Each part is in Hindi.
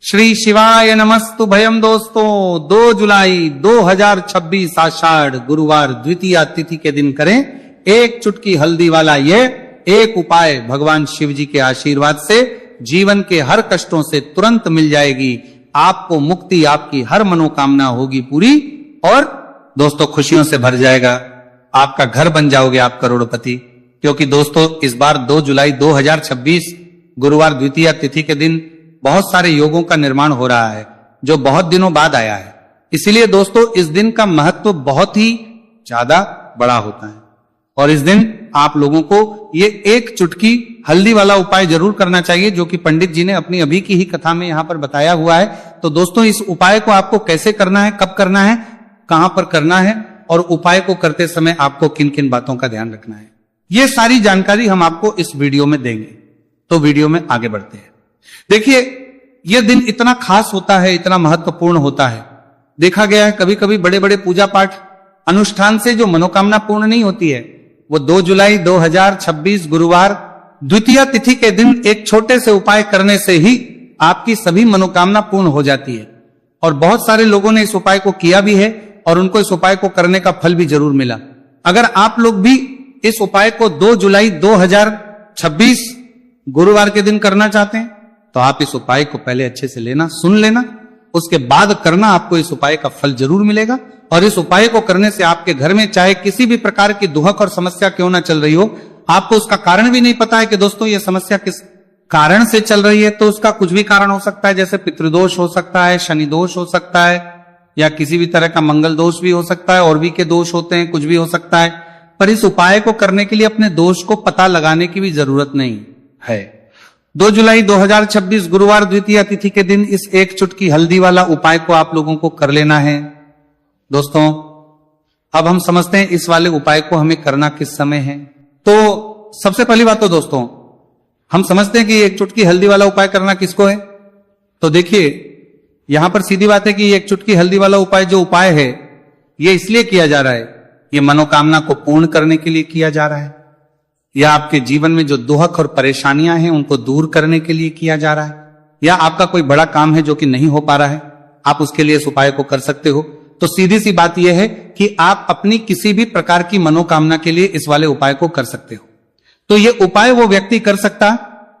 श्री शिवाय नमस्तु भयम। दोस्तों 2 जुलाई 2026 आषाढ़ गुरुवार द्वितीया तिथि के दिन करें एक चुटकी हल्दी वाला ये एक उपाय। भगवान शिव जी के आशीर्वाद से जीवन के हर कष्टों से तुरंत मिल जाएगी आपको मुक्ति, आपकी हर मनोकामना होगी पूरी और दोस्तों खुशियों से भर जाएगा आपका घर, बन जाओगे आप करोड़पति। क्योंकि दोस्तों इस बार 2 जुलाई 2026 गुरुवार द्वितीया तिथि के दिन बहुत सारे योगों का निर्माण हो रहा है जो बहुत दिनों बाद आया है। इसीलिए दोस्तों इस दिन का महत्व बहुत ही ज्यादा बड़ा होता है और इस दिन आप लोगों को ये एक चुटकी हल्दी वाला उपाय जरूर करना चाहिए जो कि पंडित जी ने अपनी अभी की ही कथा में यहां पर बताया हुआ है। तो दोस्तों इस उपाय को आपको कैसे करना है, कब करना है, कहां पर करना है और उपाय को करते समय आपको किन किन बातों का ध्यान रखना है, ये सारी जानकारी हम आपको इस वीडियो में देंगे। तो वीडियो में आगे बढ़ते हैं। देखिए यह दिन इतना खास होता है, इतना महत्वपूर्ण होता है। देखा गया है कभी कभी बड़े बड़े पूजा पाठ अनुष्ठान से जो मनोकामना पूर्ण नहीं होती है वो 2 जुलाई 2026 गुरुवार द्वितीया तिथि के दिन एक छोटे से उपाय करने से ही आपकी सभी मनोकामना पूर्ण हो जाती है। और बहुत सारे लोगों ने इस उपाय को किया भी है और उनको इस उपाय को करने का फल भी जरूर मिला। अगर आप लोग भी इस उपाय को 2 जुलाई 2026 गुरुवार के दिन करना चाहते हैं तो आप इस उपाय को पहले अच्छे से लेना, सुन लेना, उसके बाद करना, आपको इस उपाय का फल जरूर मिलेगा। और इस उपाय को करने से आपके घर में चाहे किसी भी प्रकार की दुहक और समस्या क्यों ना चल रही हो, आपको उसका कारण भी नहीं पता है कि दोस्तों ये समस्या किस कारण से चल रही है, तो उसका कुछ भी कारण हो सकता है। जैसे पितृदोष हो सकता है, शनि दोष हो सकता है या किसी भी तरह का मंगल दोष भी हो सकता है, और भी के दोष होते हैं, कुछ भी हो सकता है। पर इस उपाय को करने के लिए अपने दोष को पता लगाने की भी जरूरत नहीं है। 2 जुलाई 2026 गुरुवार द्वितीया तिथि के दिन इस एक चुटकी हल्दी वाला उपाय को आप लोगों को कर लेना है। दोस्तों अब हम समझते हैं इस वाले उपाय को हमें करना किस समय है। तो सबसे पहली बात तो दोस्तों हम समझते हैं कि एक चुटकी हल्दी वाला उपाय करना किसको है। तो देखिए यहां पर सीधी बात है कि एक चुटकी हल्दी वाला उपाय जो उपाय है ये इसलिए किया जा रहा है, ये मनोकामना को पूर्ण करने के लिए किया जा रहा है, या आपके जीवन में जो दुहक और परेशानियां हैं उनको दूर करने के लिए किया जा रहा है, या आपका कोई बड़ा काम है जो कि नहीं हो पा रहा है, आप उसके लिए इस उपाय को कर सकते हो। तो सीधी सी बात यह है कि आप अपनी किसी भी प्रकार की मनोकामना के लिए इस वाले उपाय को कर सकते हो। तो ये उपाय वो व्यक्ति कर सकता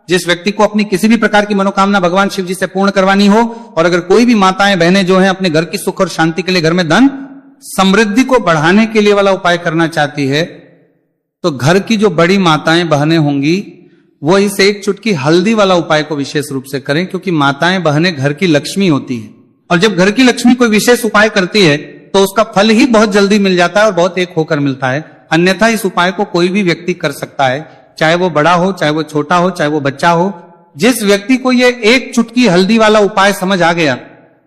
जिस व्यक्ति को अपनी किसी भी प्रकार की मनोकामना भगवान शिव जी से पूर्ण करवानी हो। और अगर कोई भी माताएं बहनें जो हैं अपने घर की सुख और शांति के लिए, घर में धन समृद्धि को बढ़ाने के लिए वाला उपाय करना चाहती है, तो घर की जो बड़ी माताएं बहनें होंगी वो इस एक चुटकी हल्दी वाला उपाय को विशेष रूप से करें। क्योंकि माताएं बहनें घर की लक्ष्मी होती हैं और जब घर की लक्ष्मी कोई विशेष उपाय करती है तो उसका फल ही बहुत जल्दी मिल जाता है और बहुत एक होकर मिलता है। अन्यथा इस उपाय को कोई भी व्यक्ति कर सकता है, चाहे वो बड़ा हो, चाहे वो छोटा हो, चाहे वो बच्चा हो। जिस व्यक्ति को ये एक चुटकी हल्दी वाला उपाय समझ आ गया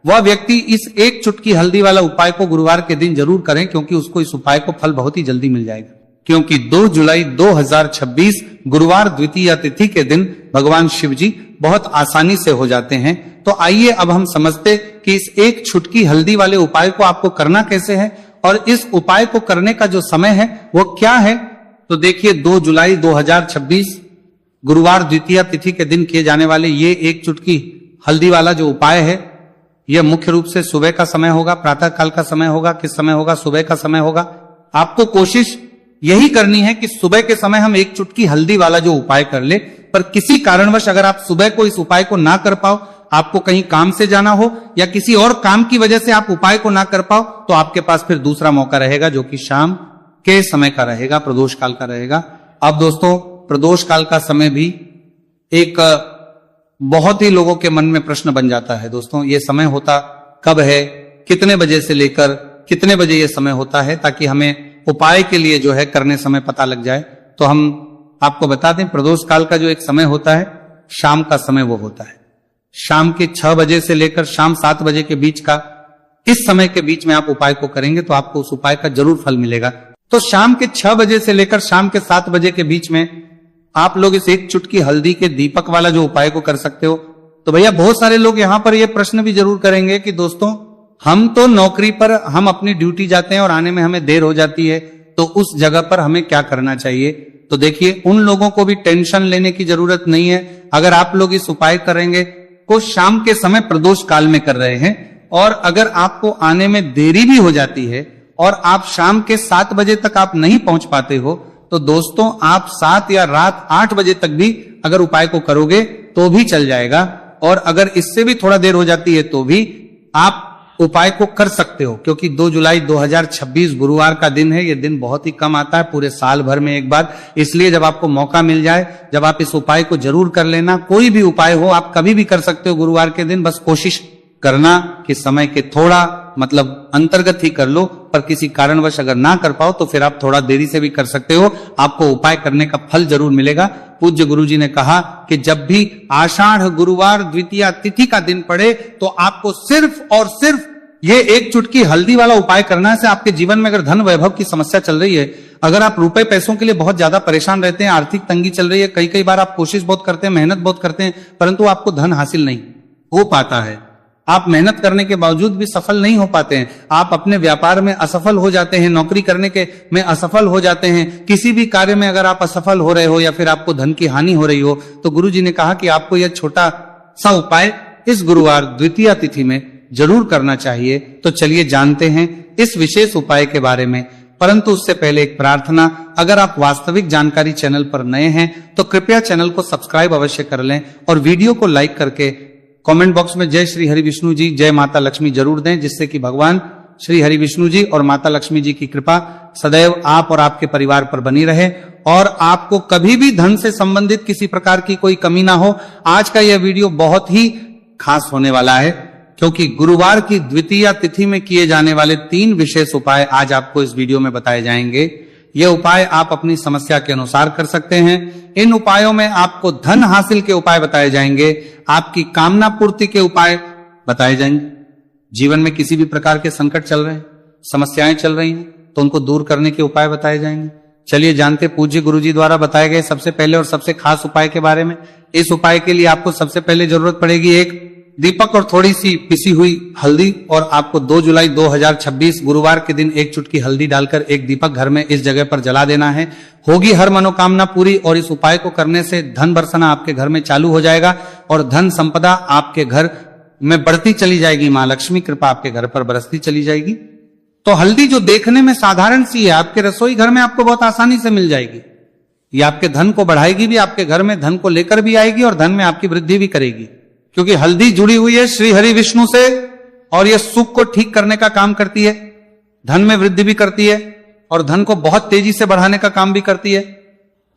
वह व्यक्ति इस एक चुटकी हल्दी वाला उपाय को गुरुवार के दिन जरूर करें, क्योंकि उसको इस उपाय को फल बहुत ही जल्दी मिल जाएगा। क्योंकि 2 जुलाई 2026 गुरुवार द्वितीया तिथि के दिन भगवान शिव जी बहुत आसानी से हो जाते हैं। तो आइए अब हम समझते कि इस एक चुटकी हल्दी वाले उपाय को आपको करना कैसे है और इस उपाय को करने का जो समय है वो क्या है। तो देखिए 2 जुलाई 2026 गुरुवार द्वितीया तिथि के दिन किए जाने वाले ये एक चुटकी हल्दी वाला जो उपाय है यह मुख्य रूप से सुबह का समय होगा, प्रातः काल का समय होगा। किस समय होगा? सुबह का समय होगा। आपको कोशिश यही करनी है कि सुबह के समय हम एक चुटकी हल्दी वाला जो उपाय कर ले। पर किसी कारणवश अगर आप सुबह को इस उपाय को ना कर पाओ, आपको कहीं काम से जाना हो या किसी और काम की वजह से आप उपाय को ना कर पाओ, तो आपके पास फिर दूसरा मौका रहेगा जो कि शाम के समय का रहेगा, प्रदोष काल का रहेगा। अब दोस्तों प्रदोष काल का समय भी एक बहुत ही लोगों के मन में प्रश्न बन जाता है। दोस्तों ये समय होता कब है, कितने बजे से लेकर कितने बजे ये समय होता है, ताकि हमें उपाय के लिए जो है करने समय पता लग जाए। तो हम आपको बता दें प्रदोष काल का जो एक समय होता है शाम का समय वो होता है शाम के 6 बजे से लेकर शाम 7 बजे के बीच का। इस समय के बीच में आप उपाय को करेंगे तो आपको उस उपाय का जरूर फल मिलेगा। तो शाम के 6 बजे से लेकर शाम के 7 बजे के बीच में आप लोग इस एक चुटकी हल्दी के दीपक वाला जो उपाय को कर सकते हो। तो भैया बहुत सारे लोग यहां पर यह प्रश्न भी जरूर करेंगे कि दोस्तों हम तो नौकरी पर, हम अपनी ड्यूटी जाते हैं और आने में हमें देर हो जाती है, तो उस जगह पर हमें क्या करना चाहिए। तो देखिए उन लोगों को भी टेंशन लेने की जरूरत नहीं है। अगर आप लोग इस उपाय करेंगे को शाम के समय प्रदोष काल में कर रहे हैं। और अगर आपको आने में देरी भी हो जाती है और आप शाम के 7 बजे तक आप नहीं पहुंच पाते हो, तो दोस्तों आप 7 या रात 8 बजे तक भी अगर उपाय को करोगे तो भी चल जाएगा। और अगर इससे भी थोड़ा देर हो जाती है तो भी आप उपाय को कर सकते हो, क्योंकि 2 जुलाई 2026 गुरुवार का दिन है। यह दिन बहुत ही कम आता है पूरे साल भर में एक बार, इसलिए जब आपको मौका मिल जाए, जब आप इस उपाय को जरूर कर लेना। कोई भी उपाय हो आप कभी भी कर सकते हो गुरुवार के दिन, बस कोशिश करना कि समय के थोड़ा अंतर्गत ही कर लो, पर किसी कारणवश अगर ना कर पाओ तो फिर आप थोड़ा देरी से भी कर सकते हो, आपको उपाय करने का फल जरूर मिलेगा। पूज्य गुरुजी ने कहा कि जब भी आषाढ़ गुरुवार द्वितीया तिथि का दिन पड़े तो आपको सिर्फ और सिर्फ ये एक चुटकी हल्दी वाला उपाय करना से आपके जीवन में अगर धन वैभव की समस्या चल रही है, अगर आप रुपए पैसों के लिए बहुत ज्यादा परेशान रहते हैं, आर्थिक तंगी चल रही है, कई बार आप कोशिश बहुत करते हैं, मेहनत बहुत करते हैं, परंतु आपको धन हासिल नहीं हो पाता है, आप मेहनत करने के बावजूद भी सफल नहीं हो पाते हैं, आप अपने व्यापार में असफल हो जाते हैं, नौकरी करने के में असफल हो जाते हैं, किसी भी कार्य में अगर आप असफल हो रहे हो या फिर आपको धन की हानि हो रही हो, तो गुरुजी ने कहा कि आपको यह छोटा सा उपाय इस गुरुवार द्वितीया तिथि में जरूर करना चाहिए। तो चलिए जानते हैं इस विशेष उपाय के बारे में, परंतु उससे पहले एक प्रार्थना, अगर आप वास्तविक जानकारी चैनल पर नए हैं तो कृपया चैनल को सब्सक्राइब अवश्य कर लें और वीडियो को लाइक करके कमेंट बॉक्स में जय श्री हरि विष्णु जी, जय माता लक्ष्मी जरूर दें, जिससे कि भगवान श्री हरि विष्णु जी और माता लक्ष्मी जी की कृपा सदैव आप और आपके परिवार पर बनी रहे और आपको कभी भी धन से संबंधित किसी प्रकार की कोई कमी ना हो। आज का यह वीडियो बहुत ही खास होने वाला है, क्योंकि गुरुवार की द्वितीया तिथि में किए जाने वाले 3 विशेष उपाय आज आपको इस वीडियो में बताए जाएंगे। ये उपाय आप अपनी समस्या के अनुसार कर सकते हैं। इन उपायों में आपको धन हासिल के उपाय बताए जाएंगे, आपकी कामना पूर्ति के उपाय बताए जाएंगे। जीवन में किसी भी प्रकार के संकट चल रहे हैं, समस्याएं चल रही हैं, तो उनको दूर करने के उपाय बताए जाएंगे। चलिए जानते पूज्य गुरुजी द्वारा बताए गए सबसे पहले और सबसे खास उपाय के बारे में। इस उपाय के लिए आपको सबसे पहले जरूरत पड़ेगी एक दीपक और थोड़ी सी पिसी हुई हल्दी, और आपको 2 जुलाई 2026 गुरुवार के दिन एक चुटकी हल्दी डालकर एक दीपक घर में इस जगह पर जला देना है। होगी हर मनोकामना पूरी, और इस उपाय को करने से धन बरसना आपके घर में चालू हो जाएगा और धन संपदा आपके घर में बढ़ती चली जाएगी। मां लक्ष्मी कृपा आपके घर पर बरसती चली जाएगी। तो हल्दी जो देखने में साधारण सी है, आपके रसोई घर में आपको बहुत आसानी से मिल जाएगी। ये आपके धन को बढ़ाएगी भी, आपके घर में धन को लेकर भी आएगी और धन में आपकी वृद्धि भी करेगी, क्योंकि हल्दी जुड़ी हुई है श्री हरि विष्णु से और यह सुख को ठीक करने का काम करती है, धन में वृद्धि भी करती है और धन को बहुत तेजी से बढ़ाने का काम भी करती है।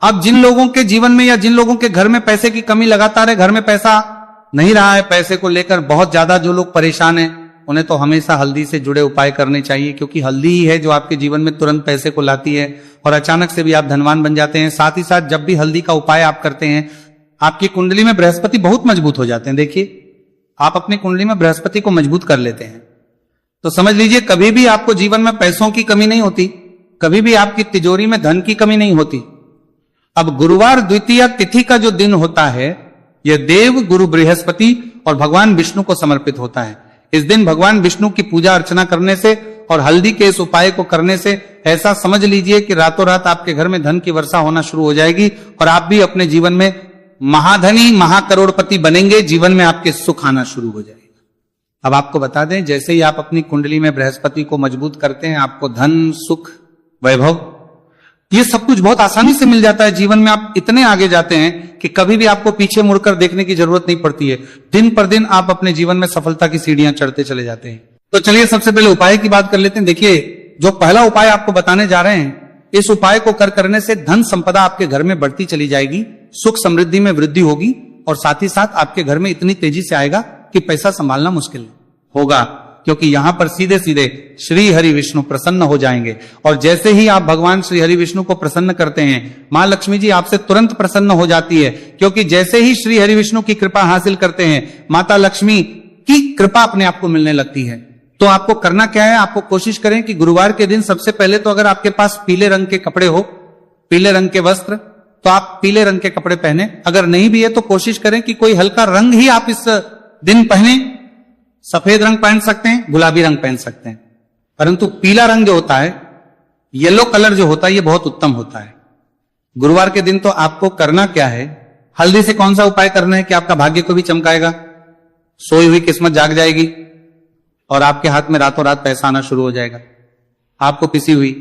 अब जिन लोगों के जीवन में या जिन लोगों के घर में पैसे की कमी लगातार है, घर में पैसा नहीं रहा है, पैसे को लेकर बहुत ज्यादा जो लोग परेशान हैं, उन्हें तो हमेशा हल्दी से जुड़े उपाय करने चाहिए, क्योंकि हल्दी ही है जो आपके जीवन में तुरंत पैसे को लाती है और अचानक से भी आप धनवान बन जाते हैं। साथ ही साथ जब भी हल्दी का उपाय आप करते हैं, आपकी कुंडली में बृहस्पति बहुत मजबूत हो जाते हैं। देखिए, आप अपनी कुंडली में बृहस्पति को मजबूत कर लेते हैं तो समझ लीजिए कभी भी आपको जीवन में पैसों की कमी नहीं होती, कभी भी आपकी तिजोरी में धन की कमी नहीं होती। अब गुरुवार द्वितीया तिथि का जो दिन होता है, यह देव गुरु बृहस्पति और भगवान विष्णु को समर्पित होता है। इस दिन भगवान विष्णु की पूजा अर्चना करने से और हल्दी के इस उपाय को करने से ऐसा समझ लीजिए कि रातों रात आपके घर में धन की वर्षा होना शुरू हो जाएगी और आप भी अपने जीवन में महाधनी महाकरोड़पति बनेंगे, जीवन में आपके सुख आना शुरू हो जाएगा। अब आपको बता दें, जैसे ही आप अपनी कुंडली में बृहस्पति को मजबूत करते हैं, आपको धन, सुख, वैभव, ये सब कुछ बहुत आसानी से मिल जाता है। जीवन में आप इतने आगे जाते हैं कि कभी भी आपको पीछे मुड़कर देखने की जरूरत नहीं पड़ती है। दिन पर दिन आप अपने जीवन में सफलता की सीढ़ियां चढ़ते चले जाते हैं। तो चलिए सबसे पहले उपाय की बात कर लेते हैं। देखिए, जो पहला उपाय आपको बताने जा रहे हैं, इस उपाय को करने से धन संपदा आपके घर में बढ़ती चली जाएगी, सुख समृद्धि में वृद्धि होगी और साथ ही साथ आपके घर में इतनी तेजी से आएगा कि पैसा संभालना मुश्किल होगा, क्योंकि यहां पर सीधे सीधे श्री हरि विष्णु प्रसन्न हो जाएंगे। और जैसे ही आप भगवान श्री हरि विष्णु को प्रसन्न करते हैं, मां लक्ष्मी जी आपसे तुरंत प्रसन्न हो जाती है, क्योंकि जैसे ही श्री हरि विष्णु की कृपा हासिल करते हैं, माता लक्ष्मी की कृपा अपने आप को मिलने लगती है। तो आपको करना क्या है, आपको कोशिश करें कि गुरुवार के दिन सबसे पहले तो अगर आपके पास पीले रंग के कपड़े हो, पीले रंग के वस्त्र, तो आप पीले रंग के कपड़े पहने। अगर नहीं भी है तो कोशिश करें कि कोई हल्का रंग ही आप इस दिन पहने। सफेद रंग पहन सकते हैं, गुलाबी रंग पहन सकते हैं, परंतु पीला रंग जो होता है, येलो कलर जो होता है, ये बहुत उत्तम होता है। गुरुवार के दिन तो आपको करना क्या है, हल्दी से कौन सा उपाय करना है कि आपका भाग्य को भी चमकाएगा, सोई हुई किस्मत जाग जाएगी और आपके हाथ में रातों रात पैसा आना शुरू हो जाएगा। आपको पिसी हुई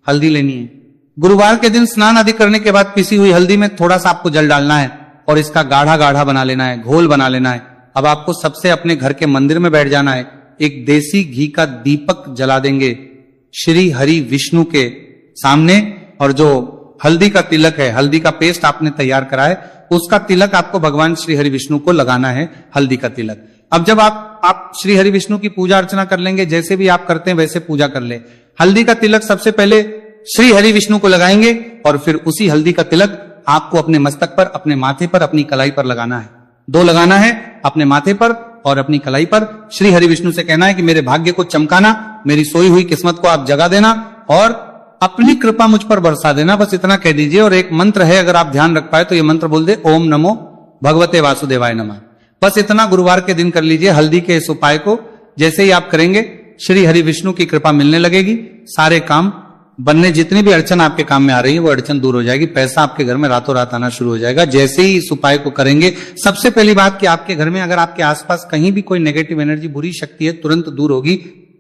हल्दी लेनी है। गुरुवार के दिन स्नान आदि करने के बाद पिसी हुई हल्दी में थोड़ा सा आपको जल डालना है और इसका गाढ़ा गाढ़ा बना लेना है, घोल बना लेना है। अब आपको सबसे अपने घर के मंदिर में बैठ जाना है, एक देसी घी का दीपक जला देंगे श्री हरि विष्णु के सामने, और जो हल्दी का तिलक है, हल्दी का पेस्ट आपने तैयार करा है, उसका तिलक आपको भगवान श्री हरि विष्णु को लगाना है, हल्दी का तिलक। अब जब आप श्री हरि विष्णु की पूजा अर्चना कर लेंगे, जैसे भी आप करते हैं वैसे पूजा कर ले। हल्दी का तिलक सबसे पहले श्री हरि विष्णु को लगाएंगे और फिर उसी हल्दी का तिलक आपको अपने मस्तक पर, अपने माथे पर, अपनी कलाई पर लगाना है। 2 लगाना है, अपने माथे पर और अपनी कलाई पर। श्री हरि विष्णु से कहना है कि मेरे भाग्य को चमकाना, मेरी सोई हुई किस्मत को आप जगा देना और अपनी कृपा मुझ पर बरसा देना, बस इतना कह दीजिए। और एक मंत्र है, अगर आप ध्यान रख पाए तो ये मंत्र बोल दे, ओम नमो भगवते वासुदेवाय नमः। बस इतना गुरुवार के दिन कर लीजिए। हल्दी के इस उपाय को जैसे ही आप करेंगे, श्री हरि विष्णु की कृपा मिलने लगेगी, सारे काम बनने, जितनी भी अड़चन आपके काम में आ रही है वो अड़चन दूर हो जाएगी, पैसा आपके घर में रातों रात आना शुरू हो जाएगा जैसे ही इस उपाय को करेंगे। सबसे पहली बात कि आपके घर में अगर आपके आसपास कहीं भी कोई नेगेटिव एनर्जी, बुरी शक्ति है, तुरंत दूर होगी।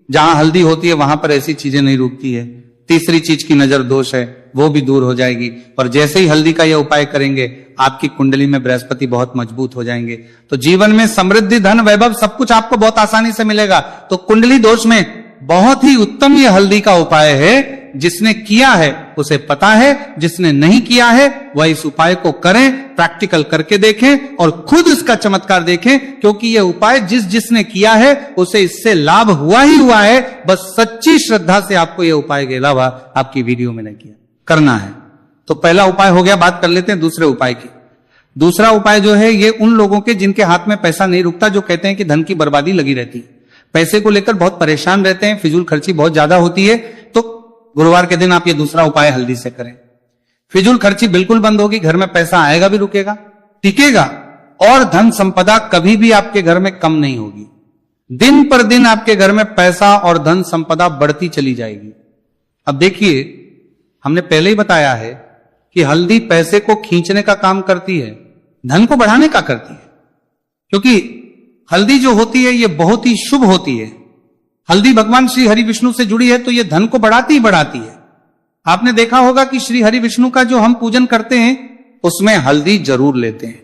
जहां हल्दी होती है वहां पर ऐसी चीजें नहीं रुकती है। तीसरी चीज की नजर दोष है, वो भी दूर हो जाएगी। और जैसे ही हल्दी का यह उपाय करेंगे, आपकी कुंडली में बृहस्पति बहुत मजबूत हो जाएंगे, तो जीवन में समृद्धि, धन, वैभव सब कुछ आपको बहुत आसानी से मिलेगा। तो कुंडली दोष में बहुत ही उत्तम ये हल्दी का उपाय है। जिसने किया है उसे पता है, जिसने नहीं किया है वह इस उपाय को करें, प्रैक्टिकल करके देखें और खुद इसका चमत्कार देखें, क्योंकि यह उपाय जिसने किया है उसे इससे लाभ हुआ ही हुआ है। बस सच्ची श्रद्धा से आपको यह उपाय के अलावा आपकी वीडियो में नहीं किया करना है। तो पहला उपाय हो गया। बात कर लेते हैं दूसरे उपाय की। दूसरा उपाय जो है ये उन लोगों के जिनके हाथ में पैसा नहीं रुकता, जो कहते हैं कि धन की बर्बादी लगी रहती है, पैसे को लेकर बहुत परेशान रहते हैं, फिजूल खर्ची बहुत ज्यादा होती है। तो गुरुवार के दिन आप ये दूसरा उपाय हल्दी से करें। फिजूल खर्ची बिल्कुल बंद होगी, घर में पैसा आएगा भी, रुकेगा, टिकेगा, और धन संपदा कभी भी आपके घर में कम नहीं होगी। दिन पर दिन आपके घर में पैसा और धन संपदा बढ़ती चली जाएगी। अब देखिए, हमने पहले ही बताया है कि हल्दी पैसे को खींचने का काम करती है, धन को बढ़ाने का करती है। क्योंकि हल्दी जो होती है ये बहुत ही शुभ होती है। हल्दी भगवान श्री हरि विष्णु से जुड़ी है तो ये धन को बढ़ाती ही बढ़ाती है। आपने देखा होगा कि श्री हरि विष्णु का जो हम पूजन करते हैं उसमें हल्दी जरूर लेते हैं,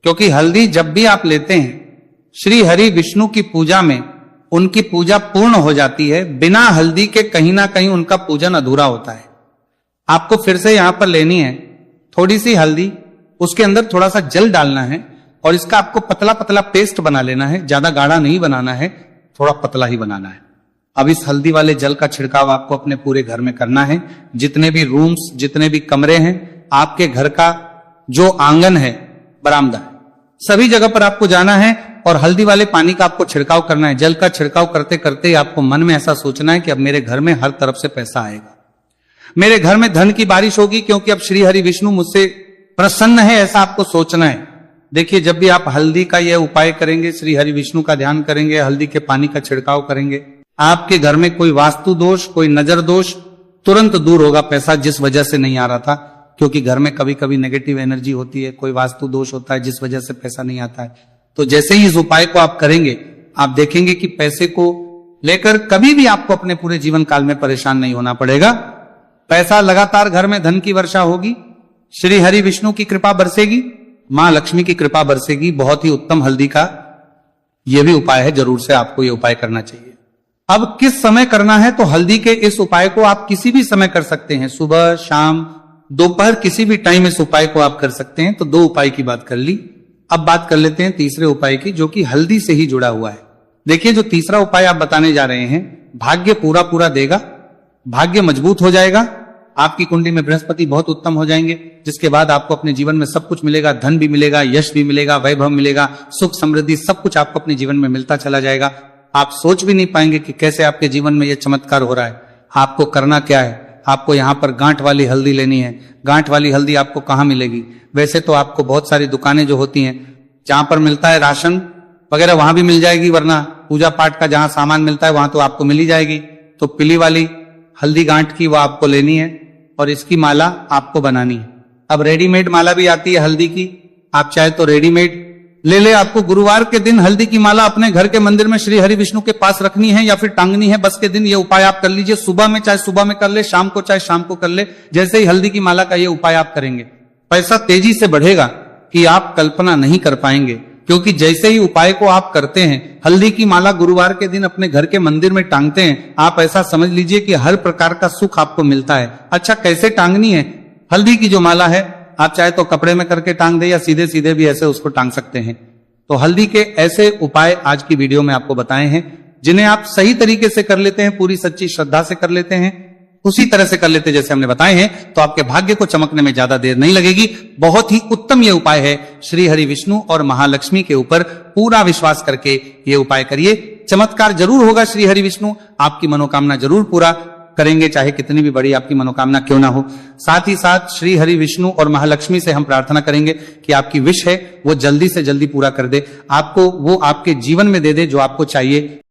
क्योंकि हल्दी जब भी आप लेते हैं श्री हरि विष्णु की पूजा में उनकी पूजा पूर्ण हो जाती है। बिना हल्दी के कहीं ना कहीं उनका पूजन अधूरा होता है। आपको फिर से यहां पर लेनी है थोड़ी सी हल्दी, उसके अंदर थोड़ा सा जल डालना है और इसका आपको पतला पतला पेस्ट बना लेना है। ज्यादा गाढ़ा नहीं बनाना है, थोड़ा पतला ही बनाना है। अब इस हल्दी वाले जल का छिड़काव आपको अपने पूरे घर में करना है। जितने भी रूम्स, जितने भी कमरे हैं, आपके घर का जो आंगन है, बरामदा है, सभी जगह पर आपको जाना है और हल्दी वाले पानी का आपको छिड़काव करना है। जल का छिड़काव करते करते आपको मन में ऐसा सोचना है कि अब मेरे घर में हर तरफ से पैसा आएगा, मेरे घर में धन की बारिश होगी, क्योंकि अब श्री हरि विष्णु मुझसे प्रसन्न है, ऐसा आपको सोचना है। देखिए, जब भी आप हल्दी का यह उपाय करेंगे, श्री हरि विष्णु का ध्यान करेंगे, हल्दी के पानी का छिड़काव करेंगे, आपके घर में कोई वास्तु दोष, कोई नजर दोष तुरंत दूर होगा। पैसा जिस वजह से नहीं आ रहा था, क्योंकि घर में कभी कभी नेगेटिव एनर्जी होती है, कोई वास्तु दोष होता है जिस वजह से पैसा नहीं आता है। तो जैसे ही इस उपाय को आप करेंगे, आप देखेंगे कि पैसे को लेकर कभी भी आपको अपने पूरे जीवन काल में परेशान नहीं होना पड़ेगा। पैसा लगातार घर में, धन की वर्षा होगी, श्री हरि विष्णु की कृपा बरसेगी, मां लक्ष्मी की कृपा बरसेगी। बहुत ही उत्तम हल्दी का यह भी उपाय है, जरूर से आपको यह उपाय करना चाहिए। अब किस समय करना है, तो हल्दी के इस उपाय को आप किसी भी समय कर सकते हैं, सुबह, शाम, दोपहर, किसी भी टाइम इस उपाय को आप कर सकते हैं। तो 2 उपाय की बात कर ली। अब बात कर लेते हैं तीसरे उपाय की, जो कि हल्दी से ही जुड़ा हुआ है। देखिए, जो तीसरा उपाय आप बताने जा रहे हैं, भाग्य पूरा पूरा देगा, भाग्य मजबूत हो जाएगा, आपकी कुंडली में बृहस्पति बहुत उत्तम हो जाएंगे, जिसके बाद आपको अपने जीवन में सब कुछ मिलेगा, धन भी मिलेगा, यश भी मिलेगा, वैभव मिलेगा, सुख समृद्धि सब कुछ आपको अपने जीवन में मिलता चला जाएगा। आप सोच भी नहीं पाएंगे कि कैसे आपके जीवन में यह चमत्कार हो रहा है। आपको करना क्या है, आपको यहां पर गांठ वाली हल्दी लेनी है। गांठ वाली हल्दी आपको कहां मिलेगी? वैसे तो आपको बहुत सारी दुकानें जो होती हैं, जहां पर मिलता है राशन वगैरह, वहां भी मिल जाएगी, वरना पूजा पाठ का जहां सामान मिलता है वहां तो आपको मिल ही जाएगी। तो पीली वाली हल्दी गांठ की वो आपको लेनी है और इसकी माला आपको बनानी है। अब रेडीमेड माला भी आती है हल्दी की, आप चाहे तो रेडीमेड ले ले। आपको गुरुवार के दिन हल्दी की माला अपने घर के मंदिर में श्री हरि विष्णु के पास रखनी है या फिर टांगनी है, बस के दिन ये उपाय आप कर लीजिए। सुबह में चाहे सुबह में कर ले, शाम को चाहे शाम को कर ले। जैसे ही हल्दी की माला का ये उपाय आप करेंगे, पैसा तेजी से बढ़ेगा कि आप कल्पना नहीं कर पाएंगे। क्योंकि जैसे ही उपाय को आप करते हैं, हल्दी की माला गुरुवार के दिन अपने घर के मंदिर में टांगते हैं, आप ऐसा समझ लीजिए कि हर प्रकार का सुख आपको मिलता है। अच्छा, कैसे टांगनी है हल्दी की जो माला है? आप चाहे तो कपड़े में करके टांग दे या सीधे सीधे भी ऐसे उसको टांग सकते हैं। तो हल्दी के ऐसे उपाय आज की वीडियो में आपको बताए हैं, जिन्हें आप सही तरीके से कर लेते हैं, पूरी सच्ची श्रद्धा से कर लेते हैं, उसी तरह से कर लेते जैसे हमने बताए हैं, तो आपके भाग्य को चमकने में ज्यादा देर नहीं लगेगी। बहुत ही उत्तम ये उपाय है। श्री हरि विष्णु और महालक्ष्मी के ऊपर पूरा विश्वास करके ये उपाय करिए। चमत्कार जरूर होगा। श्री हरि विष्णु आपकी मनोकामना जरूर पूरा करेंगे, चाहे कितनी भी बड़ी आपकी मनोकामना क्यों ना हो। साथ ही साथ श्री हरि विष्णु और महालक्ष्मी से हम प्रार्थना करेंगे कि आपकी विश है वो जल्दी से जल्दी पूरा कर दे, आपको वो आपके जीवन में दे दे जो आपको चाहिए।